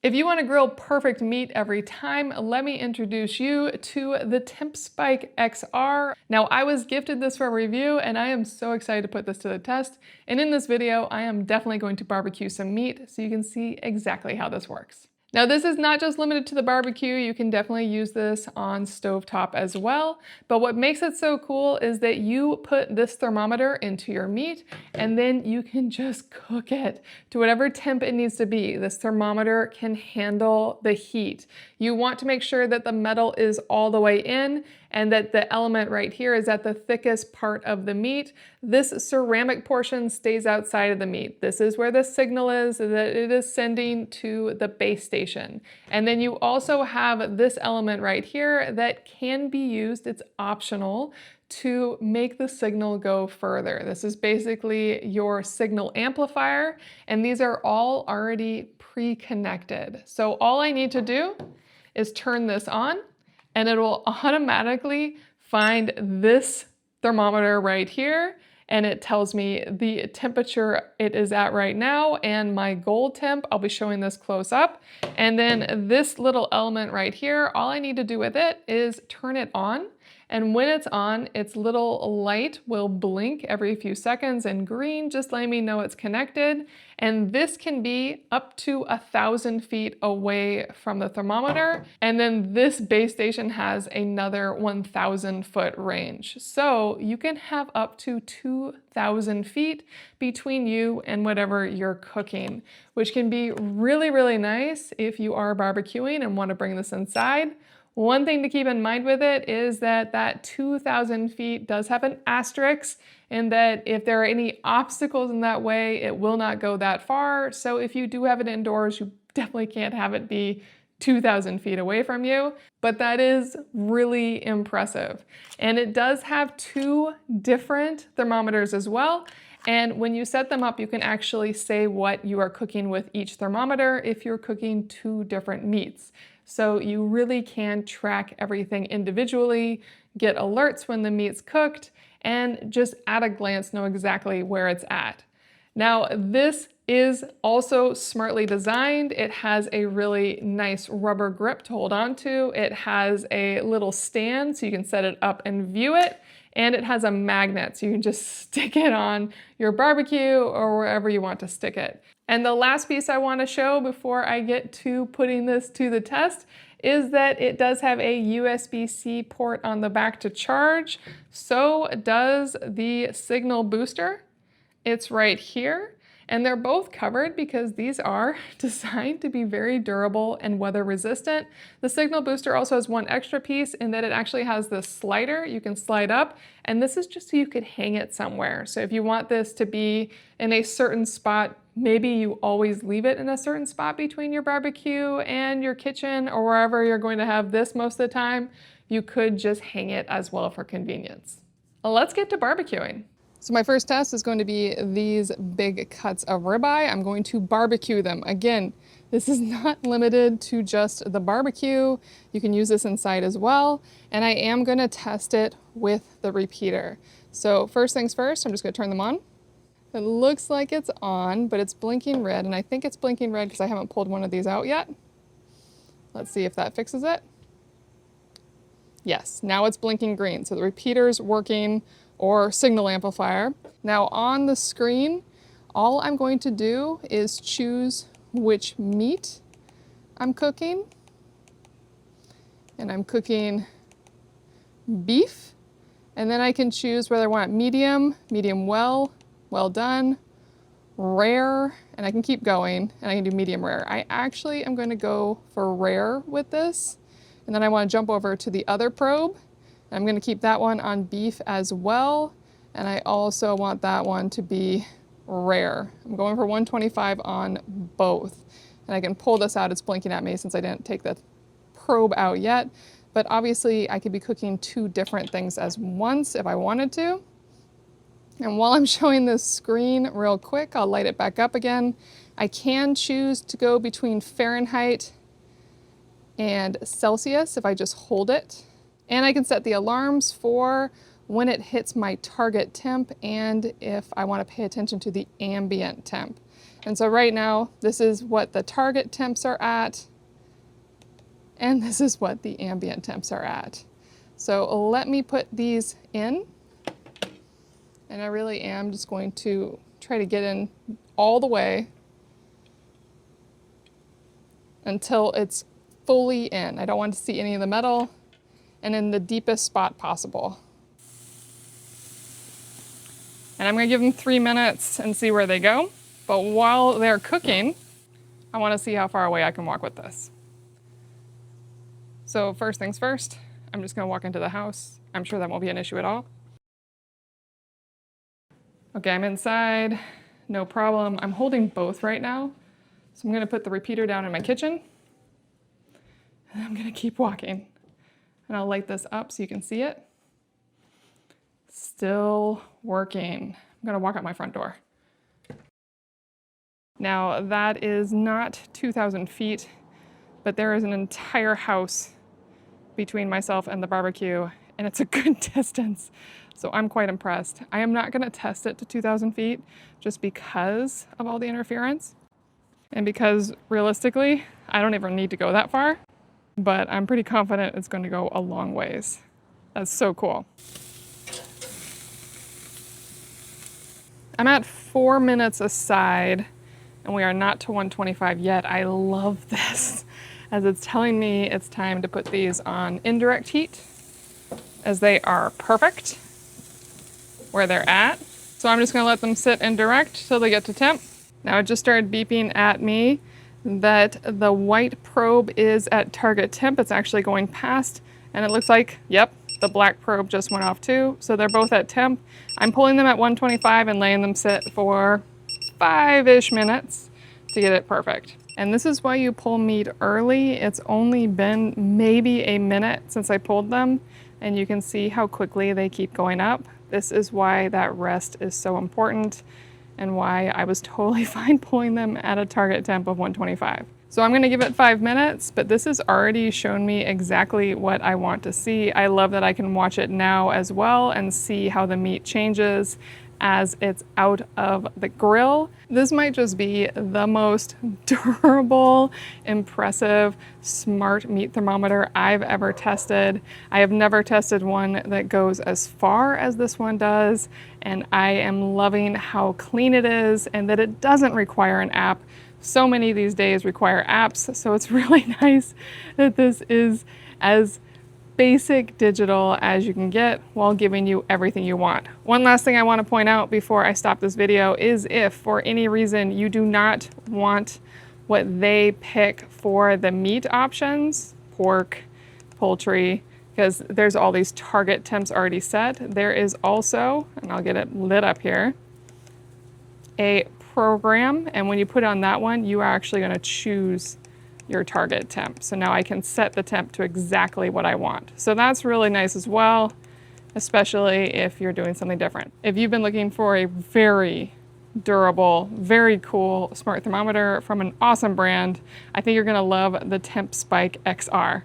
If you want to grill perfect meat every time, let me introduce you to the TempSpikeXR. Now, I was gifted this for a review and I am so excited to put this to the test. And in this video, I am definitely going to barbecue some meat so you can see exactly how this works. Now, this is not just limited to the barbecue. You can definitely use this on stovetop as well. But what makes it so cool is that you put this thermometer into your meat and then you can just cook it to whatever temp it needs to be. This thermometer can handle the heat. You want to make sure that the metal is all the way in and that the element right here is at the thickest part of the meat. This ceramic portion stays outside of the meat. This is where the signal is that it is sending to the base station. And then you also have this element right here that can be used, it's optional, to make the signal go further. This is basically your signal amplifier, and these are all already pre-connected. So all I need to do is turn this on, and it will automatically find this thermometer right here, and it tells me the temperature it is at right now and my goal temp. I'll be showing this close up. And then this little element right here, all I need to do with it is turn it on. And when it's on, its little light will blink every few seconds and green, just letting me know it's connected. And this can be up to 1,000 feet away from the thermometer. And then this base station has another 1,000 foot range. So you can have up to 2,000 feet between you and whatever you're cooking, which can be really, really nice if you are barbecuing and want to bring this inside. One thing to keep in mind with it is that that 2,000 feet does have an asterisk, and that if there are any obstacles in that way, it will not go that far. So if you do have it indoors, you definitely can't have it be 2,000 feet away from you, but that is really impressive. And it does have two different thermometers as well. And when you set them up, you can actually say what you are cooking with each thermometer if you're cooking two different meats. So you really can track everything individually, get alerts when the meat's cooked, and just at a glance know exactly where it's at. Now, this is also smartly designed. It has a really nice rubber grip to hold on to. It has a little stand so you can set it up and view it. And it has a magnet, so you can just stick it on your barbecue or wherever you want to stick it. And the last piece I want to show before I get to putting this to the test is that it does have a USB-C port on the back to charge. So does the signal booster. It's right here. And they're both covered because these are designed to be very durable and weather resistant. The signal booster also has one extra piece in that it actually has this slider you can slide up, and this is just so you could hang it somewhere. So if you want this to be in a certain spot, maybe you always leave it in a certain spot between your barbecue and your kitchen or wherever you're going to have this most of the time, you could just hang it as well for convenience. Let's get to barbecuing. So my first test is going to be these big cuts of ribeye. I'm going to barbecue them. Again, this is not limited to just the barbecue. You can use this inside as well. And I am going to test it with the repeater. So first things first, I'm just going to turn them on. It looks like it's on, but it's blinking red. And I think it's blinking red because I haven't pulled one of these out yet. Let's see if that fixes it. Yes, now it's blinking green. So the repeater's working, or signal amplifier. Now on the screen, all I'm going to do is choose which meat I'm cooking. And I'm cooking beef. And then I can choose whether I want medium, medium well, well done, rare, and I can keep going, and I can do medium rare. I actually am going to go for rare with this. And then I want to jump over to the other probe. I'm going to keep that one on beef as well, and I also want that one to be rare. I'm going for 125 on both, and I can pull this out. It's blinking at me since I didn't take the probe out yet, but obviously I could be cooking two different things as once if I wanted to. And while I'm showing this screen real quick, I'll light it back up again. I can choose to go between Fahrenheit and Celsius if I just hold it. And I can set the alarms for when it hits my target temp and if I want to pay attention to the ambient temp. And so right now, this is what the target temps are at, and this is what the ambient temps are at. So let me put these in, and I really am just going to try to get in all the way until it's fully in. I don't want to see any of the metal, and in the deepest spot possible. And I'm gonna give them 3 minutes and see where they go. But while they're cooking, I wanna see how far away I can walk with this. So first things first, I'm just gonna walk into the house. I'm sure that won't be an issue at all. Okay, I'm inside, no problem. I'm holding both right now. So I'm gonna put the repeater down in my kitchen, and I'm gonna keep walking. And I'll light this up so you can see it. Still working. I'm gonna walk out my front door. Now that is not 2,000 feet, but there is an entire house between myself and the barbecue, and it's a good distance. So I'm quite impressed. I am not gonna test it to 2,000 feet just because of all the interference. And because realistically, I don't even need to go that far, but I'm pretty confident it's gonna go a long ways. That's so cool. I'm at 4 minutes aside, and we are not to 125 yet. I love this, as it's telling me it's time to put these on indirect heat, as they are perfect where they're at. So I'm just gonna let them sit indirect till they get to temp. Now it just started beeping at me that the white probe is at target temp. It's actually going past, and it looks like, yep, the black probe just went off too. So they're both at temp. I'm pulling them at 125 and letting them sit for 5-ish minutes to get it perfect. And this is why you pull meat early. It's only been maybe a minute since I pulled them, and you can see how quickly they keep going up. This is why that rest is so important, and why I was totally fine pulling them at a target temp of 125. So I'm gonna give it 5 minutes, but this has already shown me exactly what I want to see. I love that I can watch it now as well and see how the meat changes as it's out of the grill. This might just be the most durable, impressive, smart meat thermometer I've ever tested. I have never tested one that goes as far as this one does, and I am loving how clean it is and that it doesn't require an app. So many these days require apps, so it's really nice that this is as basic digital as you can get while giving you everything you want. One last thing I want to point out before I stop this video is if for any reason you do not want what they pick for the meat options, pork, poultry, because there's all these target temps already set, there is also, and I'll get it lit up here, a program, and when you put on that one, you are actually going to choose your target temp. So now I can set the temp to exactly what I want. So that's really nice as well, especially if you're doing something different. If you've been looking for a very durable, very cool smart thermometer from an awesome brand, I think you're gonna love the TempSpikeXR.